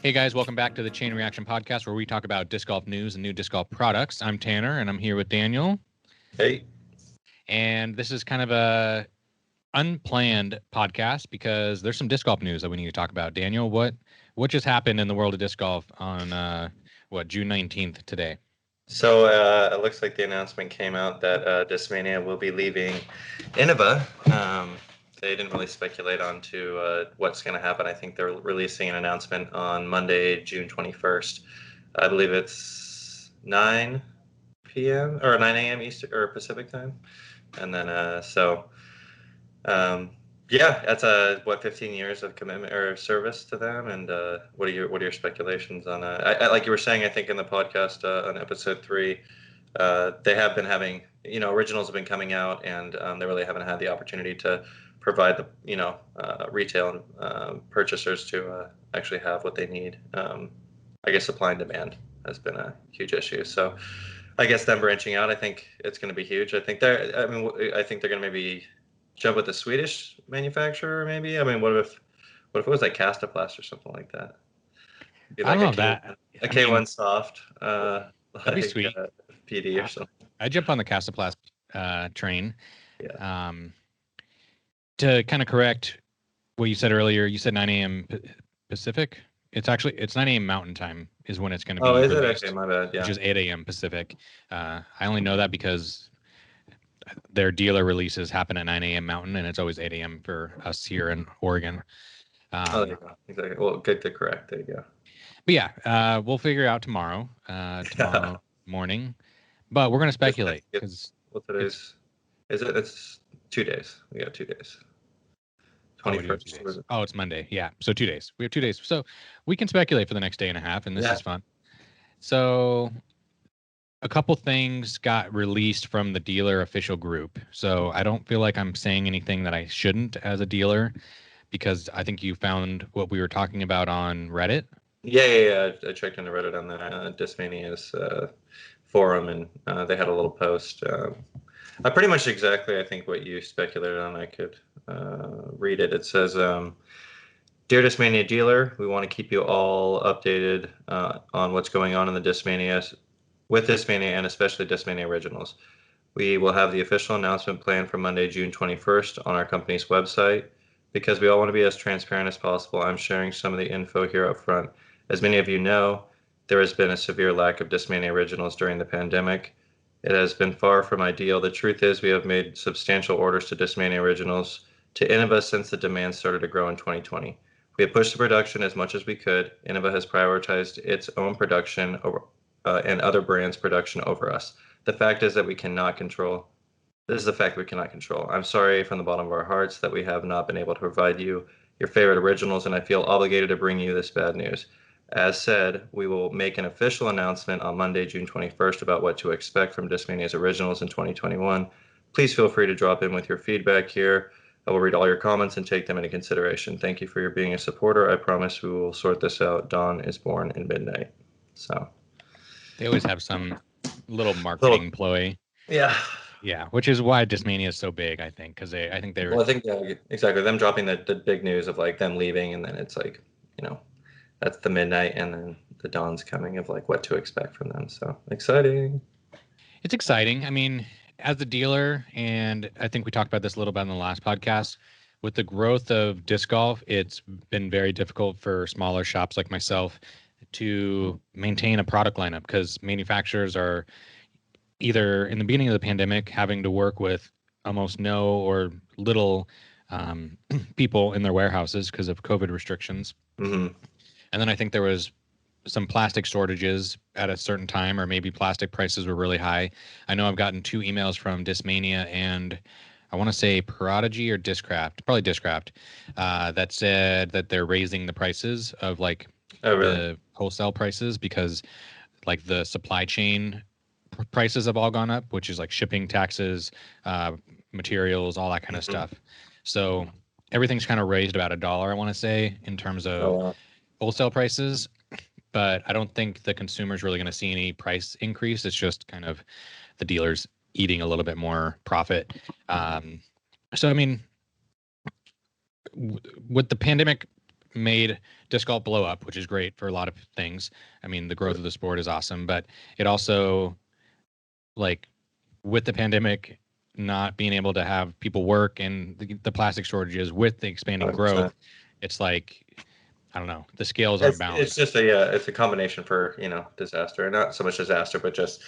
Hey guys, welcome back to the Chain Reaction Podcast, where we talk about disc golf news and new disc golf products. I'm Tanner, and I'm here with Daniel. Hey. And this is kind of a unplanned podcast because there's some disc golf news that we need to talk about. Daniel, what just happened in the world of disc golf on June 19th today? So it looks like the announcement came out that Discmania will be leaving Innova. They didn't really speculate on to what's going to happen. I think they're releasing an announcement on Monday, June 21st. I believe it's 9 p.m. or 9 a.m. Eastern or Pacific time. And then yeah, that's 15 years of commitment or service to them. And what are your speculations on I like you were saying, I think in the podcast on episode 3, they have been having, originals have been coming out, and they really haven't had the opportunity to provide the, retail purchasers to actually have what they need. I guess supply and demand has been a huge issue. So I guess them branching out, I think it's going to be huge. I think they're going to maybe jump with the Swedish manufacturer, maybe. I mean, what if it was like Castoplast or something like that? I don't know that. A K1 soft, that'd be sweet. PD or something. I jump on the Castoplast train. Yeah. To kind of correct what you said earlier, you said 9 a.m. Pacific. It's 9 a.m. Mountain Time is when it's going to be. Oh, is released, it? Okay, my bad. Yeah. Which is 8 a.m. Pacific. I only know that because their dealer releases happen at 9 a.m. Mountain, and it's always 8 a.m. for us here in Oregon. There you go. Exactly. Well, good to correct. There you go. But yeah, we'll figure it out tomorrow morning. But we're going to speculate because today's is it? It's 2 days. We got 2 days. 21st. Oh, it's Monday. Yeah. So 2 days. We have 2 days. So we can speculate for the next day and a half, and this is fun. So a couple things got released from the dealer official group. So I don't feel like I'm saying anything that I shouldn't as a dealer, because I think you found what we were talking about on Reddit. Yeah. I checked into Reddit on the Discmania's forum, and they had a little post. I pretty much exactly, I think, what you speculated on. I could read it. It says, "Dear Discmania dealer, we want to keep you all updated on what's going on in the Discmania, with Discmania and especially Discmania Originals. We will have the official announcement planned for Monday, June 21st on our company's website. Because we all want to be as transparent as possible, I'm sharing some of the info here up front. As many of you know, there has been a severe lack of Discmania Originals during the pandemic. It has been far from ideal. The truth is we have made substantial orders to Discmania Originals to Innova since the demand started to grow in 2020. We have pushed the production as much as we could. Innova has prioritized its own production over, and other brands' production over us. The fact is that we cannot control. This is the fact we cannot control. I'm sorry from the bottom of our hearts that we have not been able to provide you your favorite originals, and I feel obligated to bring you this bad news. As said, we will make an official announcement on Monday, June 21st about what to expect from Discmania's Originals in 2021. Please feel free to drop in with your feedback here. I will read all your comments and take them into consideration. Thank you for your being a supporter. I promise we will sort this out. Dawn is born in midnight." So they always have some little marketing ploy. Yeah, which is why Discmania is so big, I think, because I think they're. Well, I think exactly them dropping the big news of like them leaving, and then it's like, that's the midnight, and then the dawn's coming of like what to expect from them. So exciting. It's exciting. I mean, as a dealer, and I think we talked about this a little bit in the last podcast, with the growth of disc golf, it's been very difficult for smaller shops like myself to maintain a product lineup, because manufacturers are either in the beginning of the pandemic having to work with almost no or little people in their warehouses because of COVID restrictions. Mm-hmm. And then I think there was some plastic shortages at a certain time, or maybe plastic prices were really high. I know I've gotten 2 emails from Discmania and I want to say Prodigy or Discraft, probably Discraft, that said that they're raising the prices of the wholesale prices, because like the supply chain prices have all gone up, which is like shipping, taxes, materials, all that kind of stuff. So everything's kind of raised about $1, I want to say, in terms of wholesale prices. But I don't think the consumer's really going to see any price increase. It's just kind of the dealers eating a little bit more profit. So, I mean, with the pandemic made disc golf blow up, which is great for a lot of things. I mean, the growth of the sport is awesome, but it also, like, with the pandemic, not being able to have people work and the plastic shortages with the expanding 100%. growth, it's like, I don't know, the scales aren't It's balanced. just it's a combination for, disaster, and not so much disaster, but just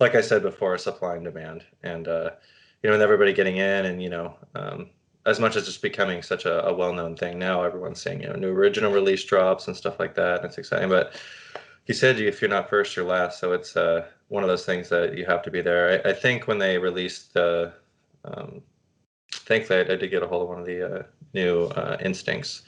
like I said before, supply and demand, and and everybody getting in, and as much as it's becoming such a well-known thing now, everyone's saying new original release drops and stuff like that, and it's exciting. But he said if you're not first, you're last, so it's one of those things that you have to be there. I think when they released the thankfully, I did get a hold of one of the new Instincts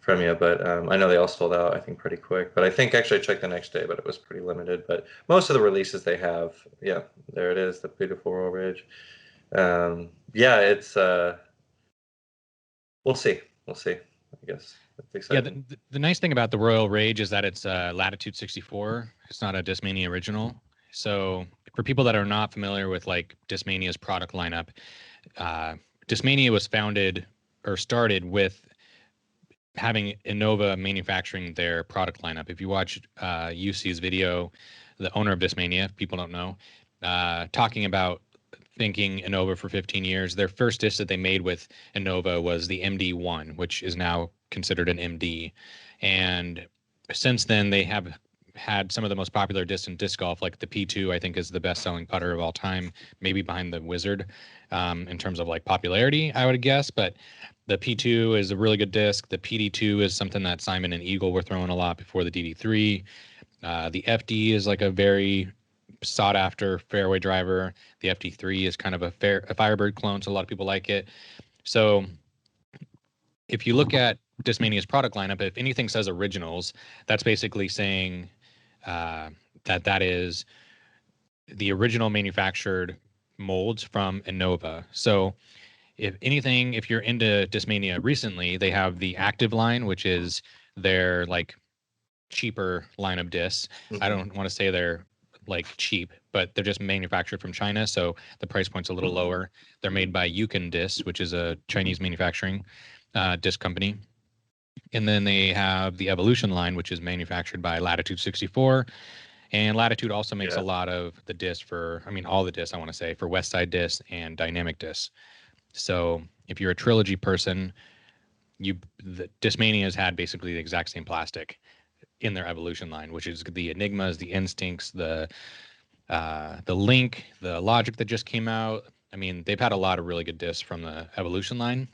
from you, but I know they all sold out, I think, pretty quick. But I think actually I checked the next day, but it was pretty limited. But most of the releases they have, yeah, there it is, the beautiful Royal Ridge. Yeah, it's we'll see, I guess it's Yeah, exciting. the nice thing about the Royal Rage is that it's Latitude 64. It's not a Discmania original. So for people that are not familiar with like Discmania's product lineup, uh, Discmania was founded or started with having Innova manufacturing their product lineup. If you watch UC's video, the owner of Discmania, if people don't know, talking about thinking Innova for 15 years, their first disc that they made with Innova was the MD1, which is now considered an MD. And since then, they have had some of the most popular discs in disc golf, like the P2, I think is the best selling putter of all time, maybe behind the Wizard in terms of like popularity, I would guess. But the P2 is a really good disc. The PD2 is something that Simon and Eagle were throwing a lot before the DD3. The FD is like a very sought after fairway driver. The FD3 is kind of a Firebird clone, so a lot of people like it. So if you look at Discmania's product lineup, if anything says originals, that's basically saying that is the original manufactured molds from Innova. So if anything, if you're into Discmania recently, they have the active line, which is their like cheaper line of discs. I Hmm. don't want to say they're like cheap, but they're just manufactured from China, so the price point's a little lower. They're made by Yukon Discs, which is a Chinese manufacturing disc company. And then they have the Evolution line, which is manufactured by Latitude 64. And Latitude also makes a Yeah. lot of the discs for, I mean, all the discs, I want to say, for West Side discs and Dynamic discs. So if you're a trilogy person, the Discmania has had basically the exact same plastic in their Evolution line, which is the Enigmas, the Instincts, the Link, the Logic that just came out. I mean, they've had a lot of really good discs from the Evolution line.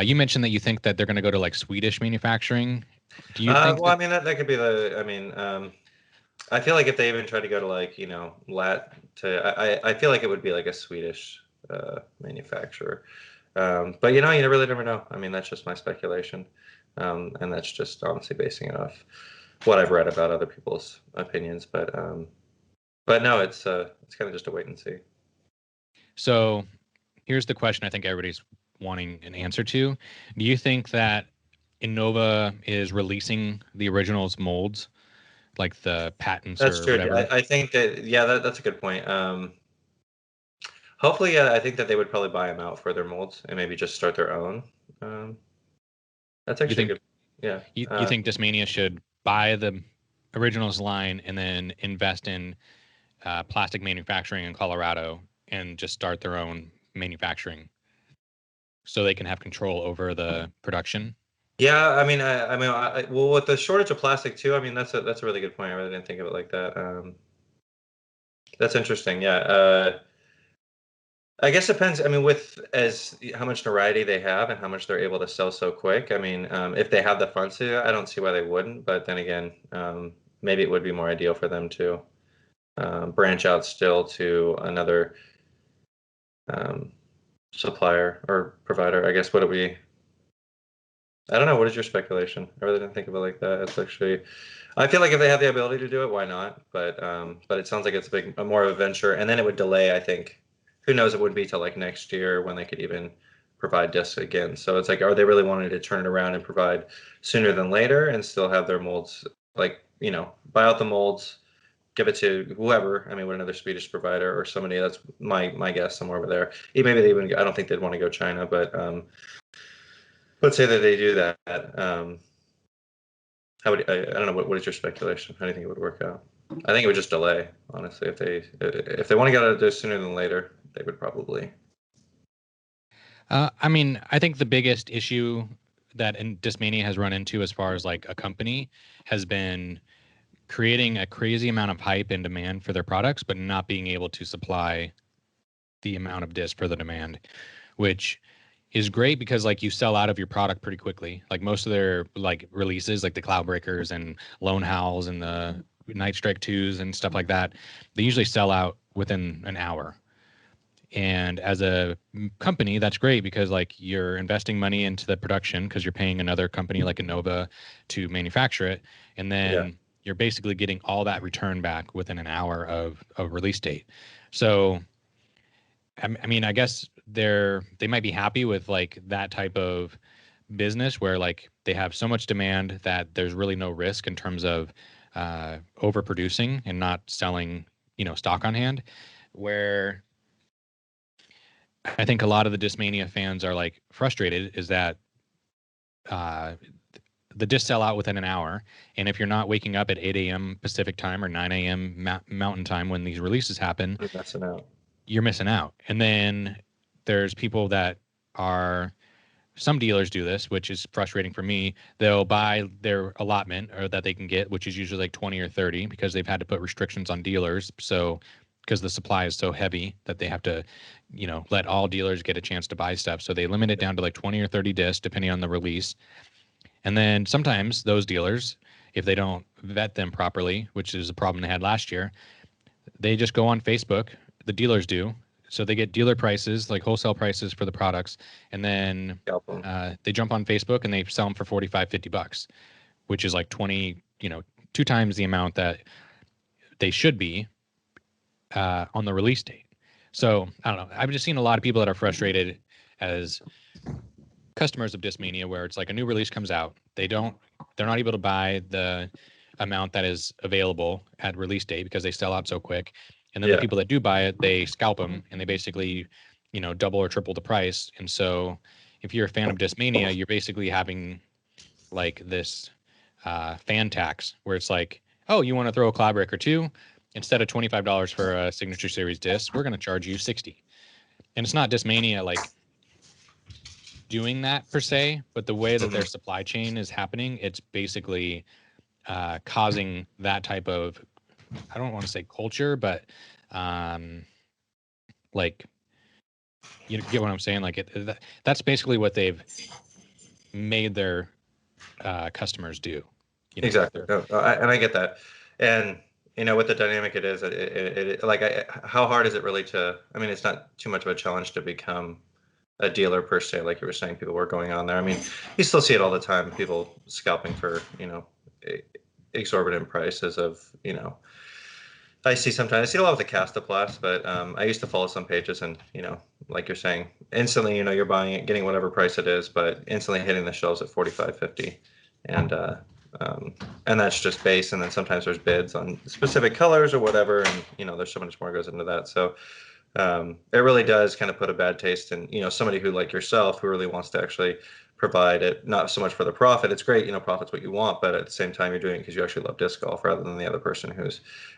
You mentioned that you think that they're going to go to like Swedish manufacturing. Do you think Well, that? I mean that could be the. I mean, I feel like if they even try to go to like I feel like it would be like a Swedish manufacturer. But you really never know. I mean, that's just my speculation, and that's just honestly basing it off what I've read about other people's opinions. But no, it's kind of just a wait and see. So here's the question I think everybody's wanting an answer to. Do you think that Innova is releasing the originals molds, like the patents That's or true. whatever? I think that that's a good point. Hopefully, yeah, I think that they would probably buy them out for their molds and maybe just start their own. Um, that's You actually a think good. Yeah. you think Discmania should buy the originals line and then invest in plastic manufacturing in Colorado and just start their own manufacturing so they can have control over the production? Yeah, I mean, well, with the shortage of plastic too, I mean, that's a really good point. I really didn't think of it like that. That's interesting. Yeah. I guess it depends. I mean, with as how much variety they have and how much they're able to sell so quick. I mean, if they have the funds to, I don't see why they wouldn't. But then again, maybe it would be more ideal for them to branch out still to another um, supplier or provider. I guess what do we? I don't know. What is your speculation? I really didn't think of it like that. It's actually, I feel like if they have the ability to do it, why not? But it sounds like it's a more of a venture, and then it would delay. I think, who knows? It wouldn't be till like next year when they could even provide discs again. So it's like, are they really wanting to turn it around and provide sooner than later, and still have their molds? Like, buy out the molds, give it to whoever. I mean, what another Swedish provider or somebody. That's my guess somewhere over there. Maybe they even. I don't think they'd want to go China, but let's say that they do that. How would I don't know what is your speculation? How do you think it would work out? I think it would just delay, honestly. If they want to get out of this sooner than later, they would probably. I mean, I think the biggest issue that Discmania has run into as far as like a company has been creating a crazy amount of hype and demand for their products, but not being able to supply the amount of disc for the demand, which is great because like you sell out of your product pretty quickly. Like most of their like releases, like the Cloud Breakers and Lone Howls and the Night Strike 2s and stuff like that, they usually sell out within an hour. And as a company, that's great because like you're investing money into the production because you're paying another company like Innova to manufacture it, and then you're basically getting all that return back within an hour of release date. So I mean, I guess they might be happy with like that type of business where like they have so much demand that there's really no risk in terms of overproducing and not selling, stock on hand. Where I think a lot of the Discmania fans are like frustrated is that uh, the discs sell out within an hour, and if you're not waking up at 8 a.m. Pacific time or 9 a.m. Mountain time when these releases happen, You're messing out. You're missing out. And then there's people that are some dealers do this, which is frustrating for me. They'll buy their allotment or that they can get, which is usually like 20 or 30 because they've had to put restrictions on dealers. So because the supply is so heavy that they have to, let all dealers get a chance to buy stuff. So they limit it down to like 20 or 30 discs depending on the release. And then sometimes those dealers, if they don't vet them properly, which is a problem they had last year, they just go on Facebook. The dealers do. So they get dealer prices, like wholesale prices for the products, and then they jump on Facebook and they sell them for 45, $50, which is like 20, 2 times the amount that they should be on the release date. So I don't know. I've just seen a lot of people that are frustrated as customers of Discmania, where it's like a new release comes out, they're not able to buy the amount that is available at release date because they sell out so quick. And then the people that do buy it, they scalp them and they basically, double or triple the price. And so if you're a fan of Discmania, you're basically having like this fan tax where it's like, oh, you want to throw a Cloud Breaker too? Instead of $25 for a Signature Series disc, we're going to charge you $60. And it's not Discmania like doing that per se, but the way that their supply chain is happening, it's basically causing that type of, I don't want to say culture, but like, you get what I'm saying? Like that's basically what they've made their customers do. Exactly. And I get that. And what the dynamic it is, how hard is it really to, I mean, it's not too much of a challenge to become a dealer per se, like you were saying, people were going on there. I mean, you still see it all the time, people scalping for, exorbitant prices of, I see a lot with the Castaplast, but I used to follow some pages and, like you're saying, instantly, you're buying it, getting whatever price it is, but instantly hitting the shelves at 45, 50. And that's just base. And then sometimes there's bids on specific colors or whatever. And, there's so much more goes into that. So it really does kind of put a bad taste in, somebody who like yourself, who really wants to actually provide it, not so much for the profit. It's great, profit's what you want, but at the same time, you're doing it because you actually love disc golf rather than the other person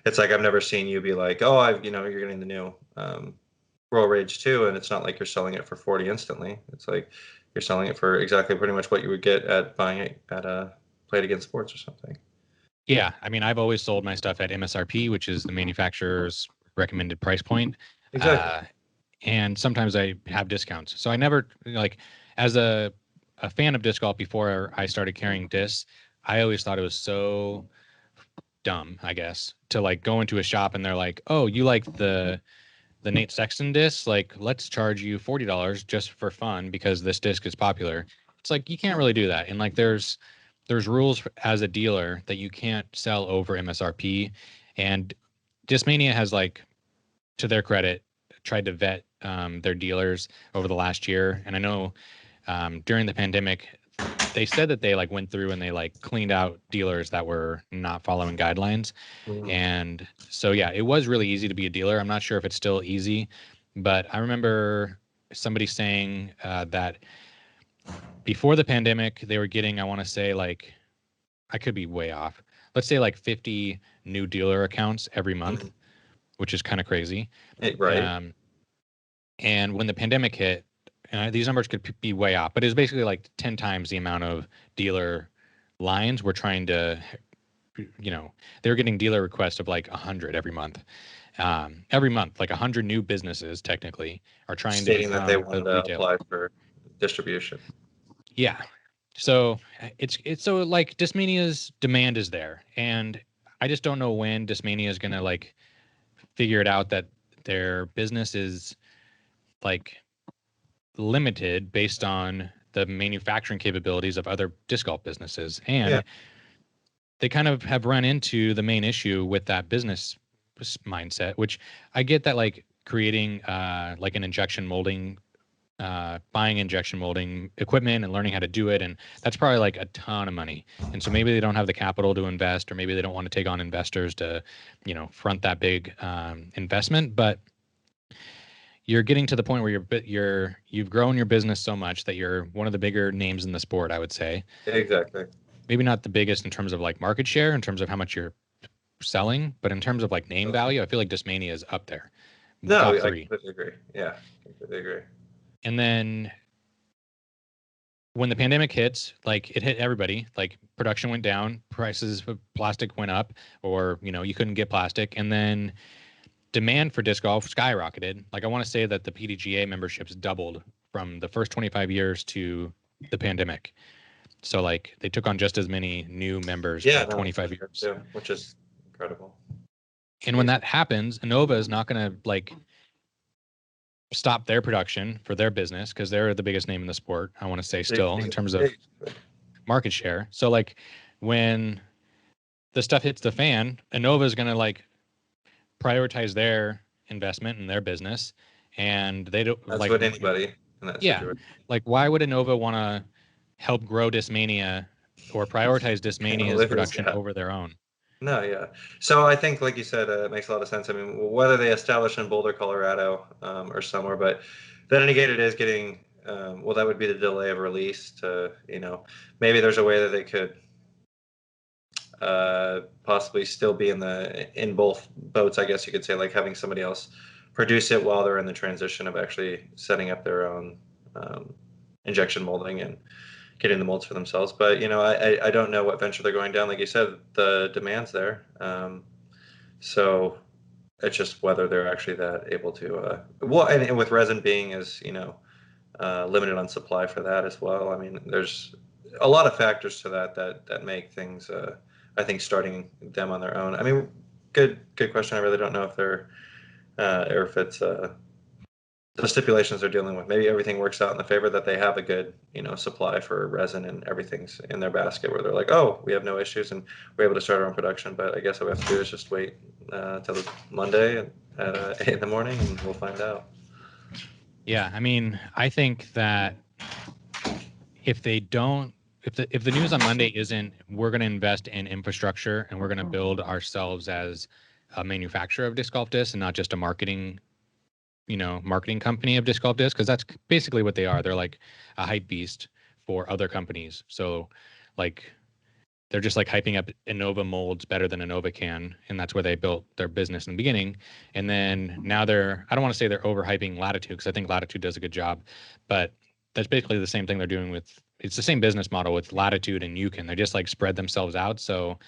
it's like, I've never seen you be like, oh, you're getting the new Royal Rage 2, and it's not like you're selling it for 40 instantly. It's like you're selling it for exactly pretty much what you would get at buying it at Play It Again Sports or something. Yeah. I mean, I've always sold my stuff at MSRP, which is the manufacturer's recommended price point. Exactly. And sometimes I have discounts. So I never as a fan of disc golf before I started carrying discs, I always thought it was so dumb, I guess, to like go into a shop and they're like, oh, you like the Nate Sexton disc? Like, let's charge you $40 just for fun because this disc is popular. It's like, you can't really do that. And like, there's rules as a dealer that you can't sell over MSRP. And Discmania has, like, to their credit, tried to vet their dealers over the last year. And I know during the pandemic, they said that they like went through and they like cleaned out dealers that were not following guidelines. And so, yeah, it was really easy to be a dealer. I'm not sure if it's still easy, but I remember somebody saying that before the pandemic, they were getting, I want to say, like, I could be way off. Let's say like 50 new dealer accounts every month, which is kind of crazy. Right. And when the pandemic hit, these numbers could be way off, but it was basically like 10 times the amount of dealer lines were trying to, they were getting dealer requests of like 100 every month. Every month, like 100 new businesses technically are trying to Stating that they become a wanted to retailer. apply for distribution. Yeah. So it's so like Discmania's demand is there. And I just don't know when Discmania is going to like figure it out that their business is like limited based on the manufacturing capabilities of other disc golf businesses. Yeah. And they kind of have run into the main issue with that business mindset, which I get that like creating like an injection molding, buying injection molding equipment and learning how to do it. And that's probably like a ton of money. And so maybe they don't have the capital to invest, or maybe they don't want to take on investors to, front that big investment. But you're getting to the point where you've grown your business so much that you're one of the bigger names in the sport, I would say. Exactly. Maybe not the biggest in terms of like market share, in terms of how much you're selling, but in terms of like name value, I feel like Discmania is up there, No, top I three. completely agree. Yeah, completely agree. And then when the pandemic hits, like it hit everybody, like production went down, prices of plastic went up, or you couldn't get plastic, and then demand for disc golf skyrocketed. Like I want to say that the PDGA memberships doubled from the first 25 years to the pandemic. So like they took on just as many new members Yeah, for no, it's 25 really good years. too, which is incredible. And when that happens, Innova is not going to like stop their production for their business because they're the biggest name in the sport, I want to say still in terms of market share. So like when the stuff hits the fan, Innova is going to like prioritize their investment in their business, and they don't That's like, what anybody in that yeah, situation. like why would Innova want to help grow Discmania or prioritize Discmania's production Yeah. over their own? No, yeah. So I think, like you said, it makes a lot of sense. I mean, whether they establish in Boulder, Colorado, or somewhere, but then again, it is getting, well, that would be the delay of release to, maybe there's a way that they could possibly still be in both boats, I guess you could say, like having somebody else produce it while they're in the transition of actually setting up their own injection molding and getting the molds for themselves. But I don't know what venture they're going down. Like you said, the demand's there. So it's just whether there actually that able to. Well, and with resin being as limited on supply for that as well. I mean, there's a lot of factors to that make things. I think starting them on their own. I mean, good question. I really don't know if they're or if it's the stipulations they're dealing with. Maybe everything works out in the favor that they have a good, supply for resin and everything's in their basket where they're like, oh, we have no issues and we're able to start our own production. But I guess what we have to do is just wait till Monday at 8 in the morning and we'll find out. Yeah, I mean, I think that if they don't, if the news on Monday isn't we're going to invest in infrastructure and we're going to build ourselves as a manufacturer of disc golf discs and not just a marketing company of disc golf discs, because that's basically what they are. They're like a hype beast for other companies. So like they're just like hyping up Innova molds better than Innova can, and that's where they built their business in the beginning. And then now I don't want to say they're overhyping Latitude because I think Latitude does a good job, but that's basically the same thing they're doing with. It's the same business model with Latitude and Yukon. They just like spread themselves out so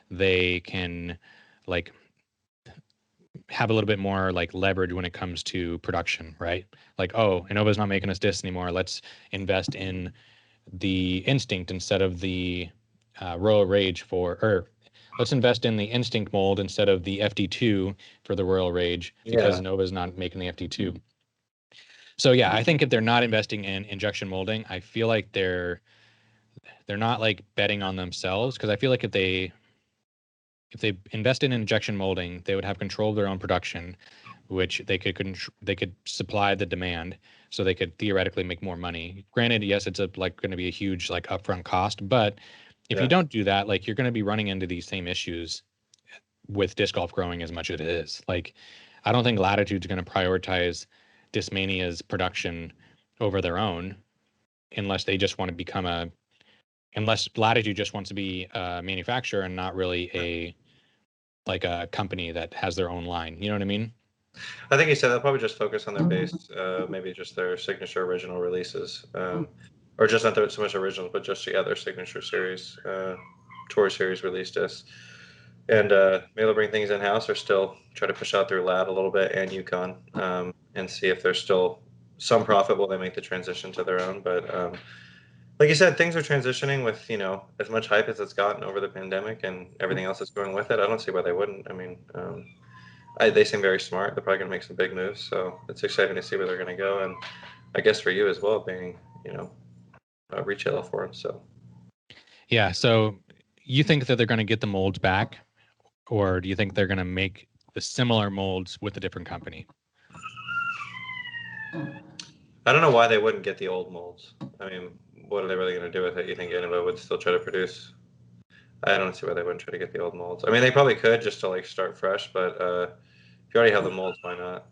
they can like have a little bit more like leverage when it comes to production, right? Like, oh, Innova's not making us discs anymore. Let's invest in the Instinct instead of the Royal Rage or let's invest in the Instinct mold instead of the FD2 for the Royal Rage because Yeah. Nova's not making the FD2. So yeah, I think if they're not investing in injection molding, I feel like they're not like betting on themselves, because I feel like if they invested in injection molding, they would have control of their own production, which they could supply the demand, so they could theoretically make more money. Granted, yes, it's like going to be a huge like upfront cost, but if you Yeah. don't do that, like you're going to be running into these same issues with disc golf growing as much as it is. Like, I don't think Latitude's going to prioritize Discmania's production over their own. unless they just want to become unless Latitude just wants to be a manufacturer and not really a company that has their own line. You know what I mean? I think he said they'll probably just focus on their base, maybe just their signature original releases, or just not so much originals, but just their signature series, tour series release discs. And maybe they'll bring things in house, or still try to push out their Lat a little bit and Yukon, and see if there's still some profit while they make the transition to their own. But like you said, things are transitioning with as much hype as it's gotten over the pandemic and everything else that's going with it. I don't see why they wouldn't. I mean, they seem very smart. They're probably going to make some big moves, so it's exciting to see where they're going to go. And I guess for you as well, being a retailer for them. So yeah. So you think that they're going to get the molds back, or do you think they're going to make the similar molds with a different company? I don't know why they wouldn't get the old molds. I mean, what are they really going to do with it? You think Innova would still try to produce? I don't see why they wouldn't try to get the old molds. I mean, they probably could just to start fresh, but if you already have the molds, why not?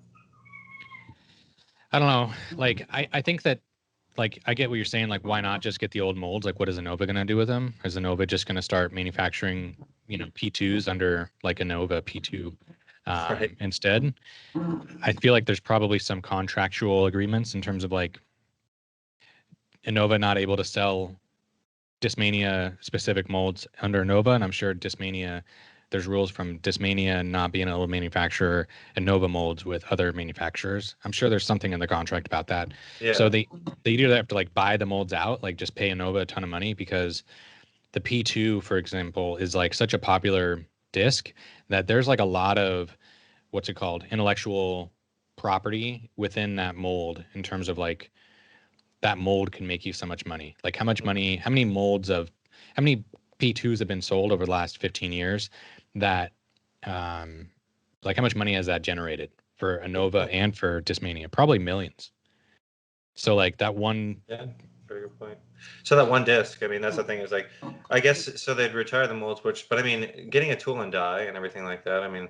I don't know. I think that I get what you're saying. Like, why not just get the old molds? Like, what is Innova going to do with them? Is Innova just going to start manufacturing, P2s under Innova P2 Right. instead? I feel like there's probably some contractual agreements in terms of Innova not able to sell Discmania specific molds under Innova, and I'm sure there's rules from Discmania not being able to manufacture Innova molds with other manufacturers. I'm sure there's something in the contract about that. Yeah. So they either have to buy the molds out, just pay Innova a ton of money, because the P2, for example, is such a popular disc that there's a lot of what's it called, intellectual property within that mold, in terms of that mold can make you so much money. How much money, how many P2s have been sold over the last 15 years that, how much money has that generated for Innova and for Discmania? Probably millions. So that one. Yeah, very good point. So that one disc, I mean, that's the thing is I guess, so they'd retire the molds, but I mean, getting a tool and die and everything like that, I mean,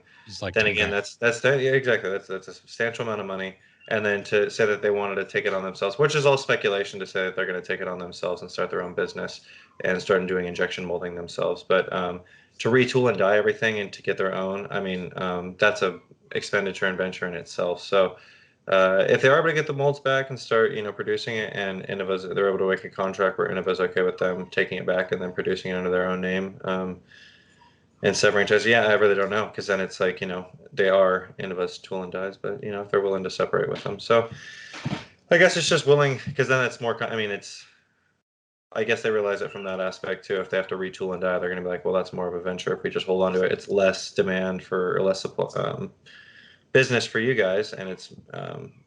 then again, $10,000. yeah, exactly. That's a substantial amount of money. And then to say that they wanted to take it on themselves, which is all speculation to say that they're going to take it on themselves and start their own business and start doing injection molding themselves. But to retool and die everything and to get their own, I mean, that's a expenditure and venture in itself. So if they are able to get the molds back and start, producing it, and they're able to make a contract where Innova's okay with them taking it back and then producing it under their own name, and severing ties. Yeah, I really don't know, because then it's they are Innova's tool and dies, but if they're willing to separate with them, so I guess it's just willing, because then it's more. I mean, I guess they realize it from that aspect too. If they have to retool and die, they're going to be like, well, that's more of a venture. If we just hold on to it, it's less demand for, or less supply. Business for you guys, and it's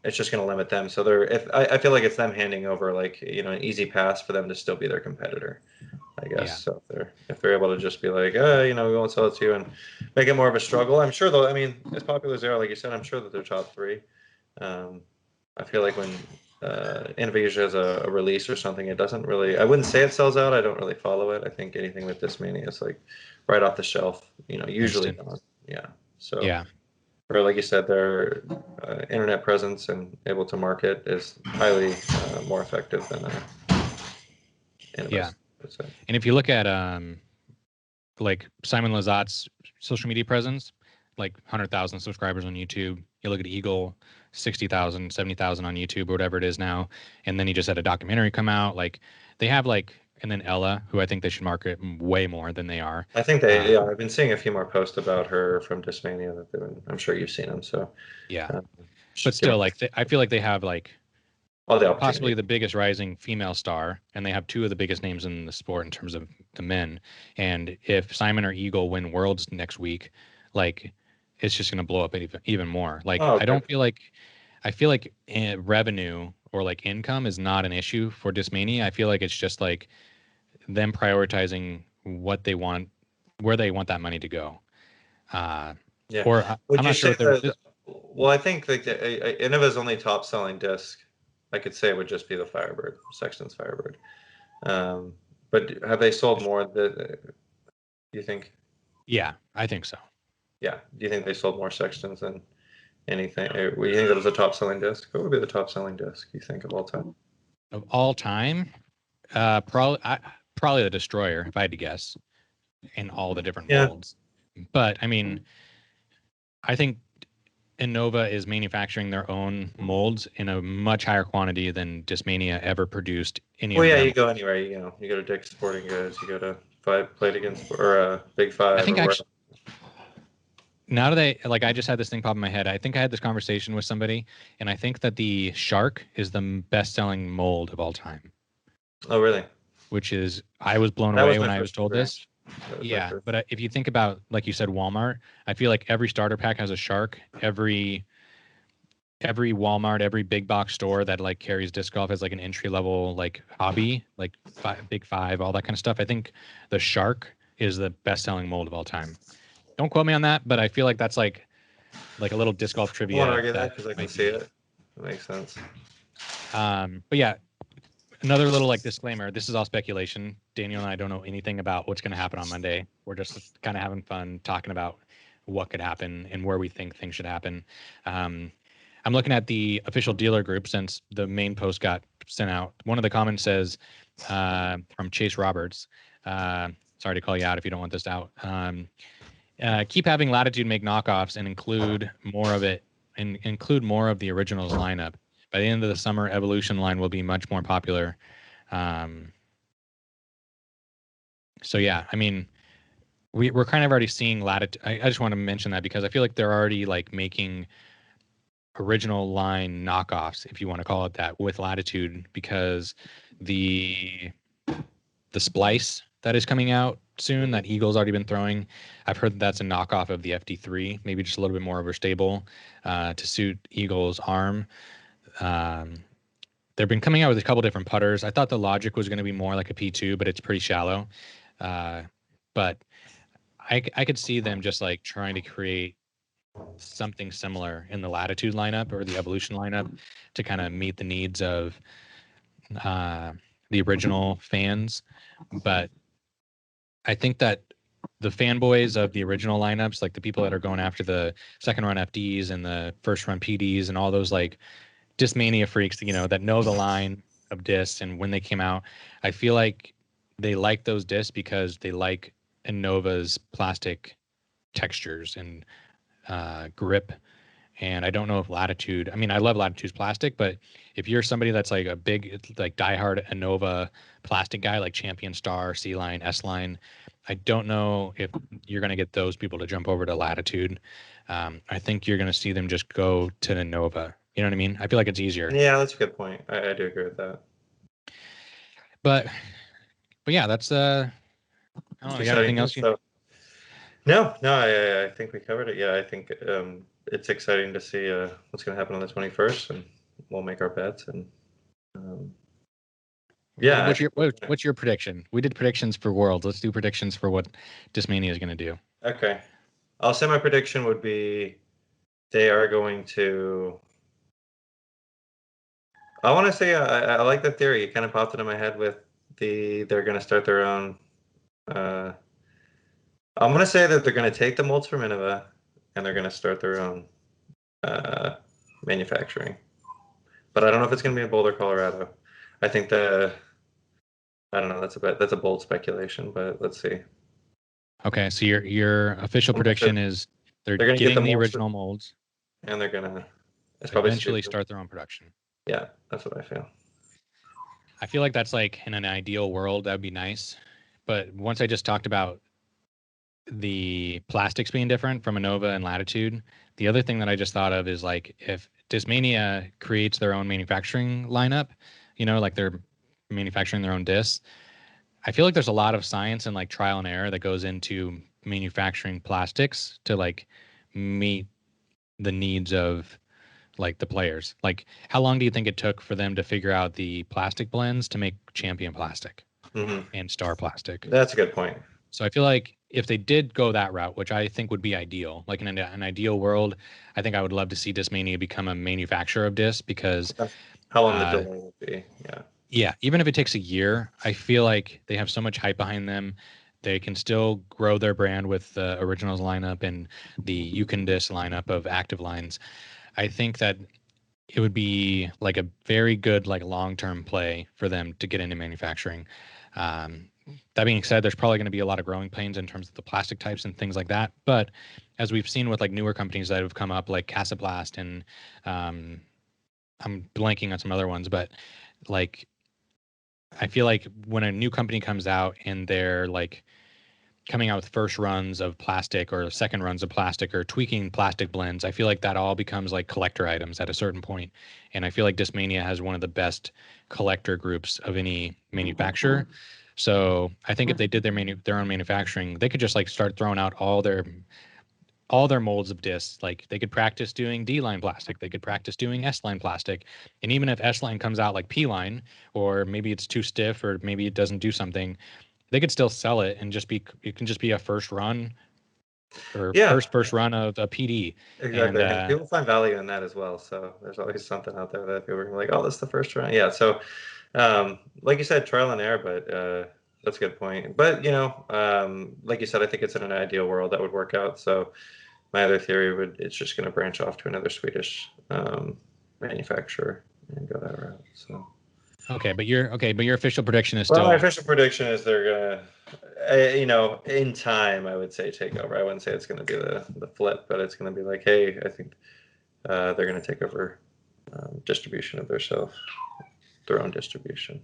just going to limit them. So I feel like it's them handing over an easy pass for them to still be their competitor, I guess. Yeah. So if they're able to just be like, we won't sell it to you, and make it more of a struggle. I'm sure though. I mean, as popular as they are, like you said, I'm sure that they're top three. I feel like when Innova usually has a release or something, it doesn't really. I wouldn't say it sells out. I don't really follow it. I think anything with Discmania is right off the shelf. Usually. Yeah. So. Yeah. Or like you said, their internet presence and able to market is highly more effective than Innova. Yeah. And if you look at Simon Lazat's social media presence, 100,000 subscribers on YouTube. You look at Eagle, 60,000, 70,000 on YouTube, or whatever it is now. And then he just had a documentary come out. They have and then Ella, who I think they should market way more than they are. I think they, I've been seeing a few more posts about her from Discmania that they've been, I'm sure you've seen them. So yeah, but still, I feel like they have possibly the biggest rising female star, and they have two of the biggest names in the sport in terms of the men. And if Simon or Eagle win Worlds next week, it's just going to blow up even more. I don't feel I feel like revenue or income is not an issue for Discmania. I feel like it's just them prioritizing what they want, where they want that money to go. Yeah. Or I'm not sure if well, I think Innova's only top selling disc, I could say, it would just be the Firebird, Sexton's Firebird. But have they sold more? Do you think? Yeah, I think so. Yeah. Do you think they sold more Sextons than anything? Do you think that was a top selling disc? What would be the top selling disc, you think, of all time? Of all time, probably the Destroyer, if I had to guess, in all the different Yeah. molds. But I mean, I think Innova is manufacturing their own molds in a much higher quantity than Discmania ever produced any Well, of yeah, their. you go anywhere. You go to Dick's Sporting Goods. You go to Play It Again, or Big I Five, think or where. actually, now that I just had this thing pop in my head. I think I had this conversation with somebody, and I think that the Shark is the best-selling mold of all time. Oh, really? Which is, I was blown That away was my when I was first told this. experience. That was my Yeah, first. but if you think about, like you said, Walmart, I feel like every starter pack has a Shark. Every Walmart, every big box store that like carries disc golf as like an entry level like hobby, like Big Five, all that kind of stuff. I think the Shark is the best selling mold of all time. Don't quote me on that, but I feel like that's like a little disc golf I won't trivia argue that that because I can might see be. it. That makes sense. But yeah, another little like disclaimer. This is all speculation. Daniel and I don't know anything about what's going to happen on Monday. We're just kind of having fun talking about what could happen and where we think things should happen. I'm looking at the official dealer group since the main post got sent out. One of the comments says from Chase Roberts. Sorry to call you out if you don't want this out. Keep having Latitude make knockoffs and include more of it and include more of the originals lineup. By the end of the summer, Evolution line will be much more popular. So yeah, I mean, we're kind of already seeing Latitude. I just want to mention that because I feel like they're already like making original line knockoffs, if you want to call it that, with Latitude because the splice that is coming out soon that Eagle's already been throwing. I've heard that that's a knockoff of the FD3, maybe just a little bit more overstable to suit Eagle's arm. They've been coming out with a couple different putters. I thought the Logic was going to be more like a P2, but it's pretty shallow. But I could see them just like trying to create something similar in the Latitude lineup or the Evolution lineup to kind of meet the needs of the original fans. But I think that the fanboys of the original lineups, like the people that are going after the second run FDs and the first run PDs and all those like Discmania freaks, that know the line of discs and when they came out, I feel like they like those discs because they like Innova's plastic textures and grip. And I don't know if Latitude, I mean, I love Latitude's plastic, but if you're somebody that's like a big, like diehard Innova plastic guy, like Champion Star, C Line, S Line, I don't know if you're going to get those people to jump over to Latitude. I think you're going to see them just go to Innova. You know what I mean? I feel like it's easier. Yeah, that's a good point. I do agree with that. But yeah, that's I don't know. You got anything else? No, I think we covered it. Yeah, I think it's exciting to see what's going to happen on the 21st, and we'll make our bets. And yeah, What's your prediction? We did predictions for Worlds. Let's do predictions for what Discmania is going to do. Okay, I'll say my prediction would be they are going to. I want to say I like that theory. It kind of popped into my head with they're going to start their own. I'm going to say that they're going to take the molds from Innova and they're going to start their own manufacturing. But I don't know if it's going to be in Boulder, Colorado. I think I don't know. That's a bold speculation, but let's see. Okay, so your official prediction is they're going to get getting the original molds, and they're going to eventually start their own production. Yeah, that's what I feel. I feel like that's like in an ideal world, that'd be nice. But once I just talked about the plastics being different from Innova and Latitude, the other thing that I just thought of is like if Discmania creates their own manufacturing lineup, like they're manufacturing their own discs, I feel like there's a lot of science and like trial and error that goes into manufacturing plastics to like meet the needs of like the players. Like how long do you think it took for them to figure out the plastic blends to make Champion plastic and Star plastic? That's a good point. So I feel like if they did go that route, which I think would be ideal, like in an ideal world, I think I would love to see Discmania become a manufacturer of discs because how long the delay would be. Yeah, even if it takes a year, I feel like they have so much hype behind them. They can still grow their brand with the originals lineup and the Yukon disc lineup of active lines. I think that it would be like a very good like long-term play for them to get into manufacturing. Um, that being said, there's probably going to be a lot of growing pains in terms of the plastic types and things like that. But as we've seen with like newer companies that have come up, like Casaplast and um, I'm blanking on some other ones, but like I feel like when a new company comes out and they're like coming out with first runs of plastic or second runs of plastic or tweaking plastic blends, I feel like that all becomes like collector items at a certain point. And I feel like Discmania has one of the best collector groups of any manufacturer. So I think if they did their own manufacturing, they could just like start throwing out all their molds of discs. Like they could practice doing D line plastic, they could practice doing S line plastic, and even if S line comes out like P line, or maybe it's too stiff, or maybe it doesn't do something, they could still sell it and just be it can just be a first run or Yeah, first run of a PD. And exactly. And people find value in that as well. So there's always something out there that people are like, oh, this is the first round. Yeah. So, like you said, trial and error, but that's a good point. But, like you said, I think it's in an ideal world that would work out. So my other theory it's just going to branch off to another Swedish manufacturer and go that route. So. but your official prediction is Well, my still official prediction is they're gonna, in time, I would say take over. I wouldn't say it's gonna be the flip, but it's gonna be like, hey, I think they're gonna take over distribution of their own distribution.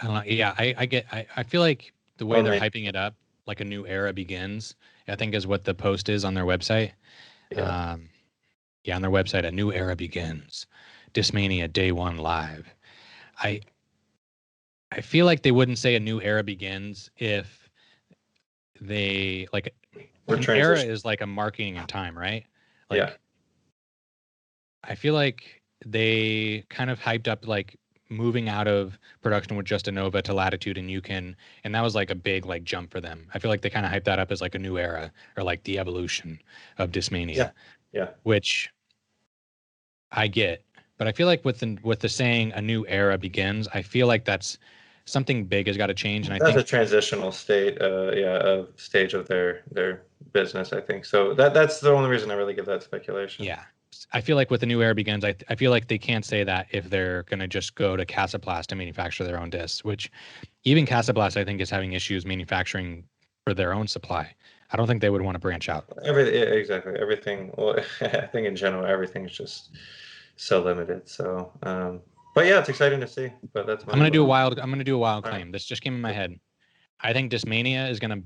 I don't know, yeah, I feel like the way Or they're maybe, hyping it up, like a new era begins, I think is what the post is on their website. yeah, Um, yeah, on their website, a new era begins. Discmania Day One Live. I I feel like they wouldn't say a new era begins if they like we're an era transition. is like a marketing in time, right? Yeah, Like I feel like they kind of hyped up like moving out of production with just Innova to Latitude and Yukon, and that was like a big like jump for them. I feel like they kind of hyped that up as like a new era or like the evolution of yeah, Discmania, yeah. which I get, but I feel like with the saying a new era begins, I feel like that's something big has got to change, and I That's a think transitional state, stage of their business. I think so. That's the only reason I really give that speculation. yeah, I feel like with the new era begins, I feel like they can't say that if they're gonna just go to Casaplast and manufacture their own discs, which even Casaplast I think is having issues manufacturing for their own supply. I don't think they would want to branch out. Exactly. Everything. Well, I think in general, everything's just so limited. So, but yeah, it's exciting to see. But that's my little. I'm gonna do a wild All right. claim. This just came in my head. I think Discmania is gonna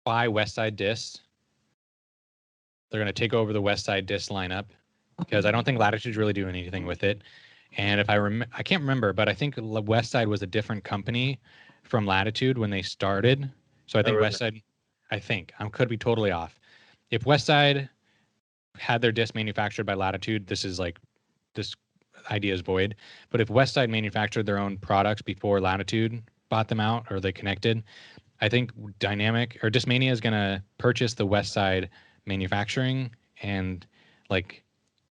buy Westside Discs. They're gonna take over the Westside Disc lineup because I don't think Latitude's really doing anything with it. And if I can't remember, but I think Westside was a different company from Latitude when they started. So I Oh, think really? Westside, I think I could be totally off. If Westside had their disc manufactured by Latitude, this idea is void. But if Westside manufactured their own products before Latitude bought them out or they connected, I think Dynamic or Discmania is going to purchase the Westside manufacturing and like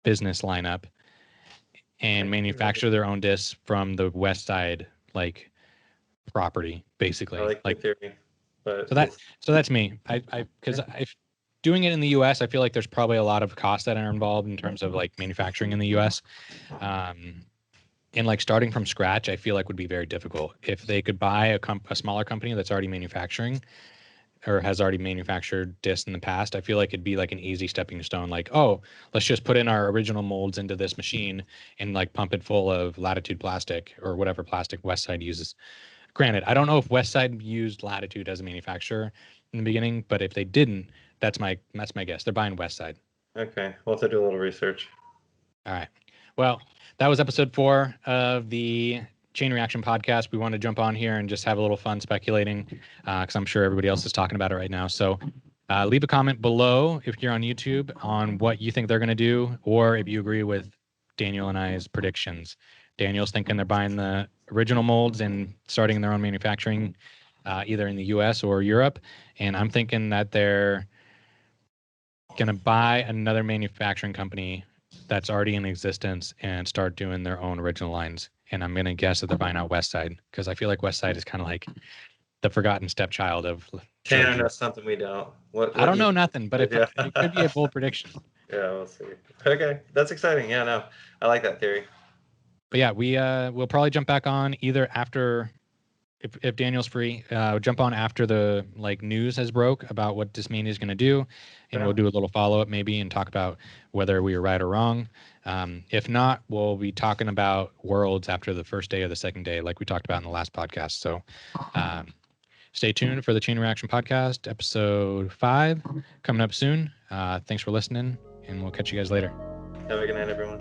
business lineup I and manufacture their own discs from the Westside like property, I basically. like your Like theory, but so that's me. I because if doing it in the U.S., I feel like there's probably a lot of costs that are involved in terms of like manufacturing in the U.S. Um, and like starting from scratch, I feel like would be very difficult. If they could buy a smaller company that's already manufacturing or has already manufactured discs in the past, I feel like it'd be like an easy stepping stone. Like, oh, let's just put in our original molds into this machine and like pump it full of Latitude plastic or whatever plastic Westside uses. Granted, I don't know if Westside used Latitude as a manufacturer in the beginning, but if they didn't, that's my guess. They're buying Westside. okay. We'll have to do a little research. All right. Well, that was episode 4 of the Chain Reaction podcast. We want to jump on here and just have a little fun speculating because I'm sure everybody else is talking about it right now. So leave a comment below if you're on YouTube on what you think they're going to do or if you agree with Daniel and I's predictions. Daniel's thinking they're buying the original molds and starting their own manufacturing either in the US or Europe. And I'm thinking that they're going to buy another manufacturing company that's already in existence and start doing their own original lines. And I'm going to guess that they're buying out Westside because I feel like Westside is kind of like the forgotten stepchild of Tanner Shoji. knows something we don't. What I what don't you know nothing, but if yeah. it could be a bold prediction. Yeah, we'll see. Okay, that's exciting. Yeah, no, I like that theory. But yeah, we'll probably jump back on either after, if Daniel's free, jump on after the like news has broke about what Discmania is going to do, and Yeah. we'll do a little follow up maybe and talk about whether we were right or wrong. If not, we'll be talking about Worlds after the first day or the second day, like we talked about in the last podcast. So stay tuned for the Chain Reaction Podcast, episode 5, coming up soon. Thanks for listening, and we'll catch you guys later. Have a good night, everyone.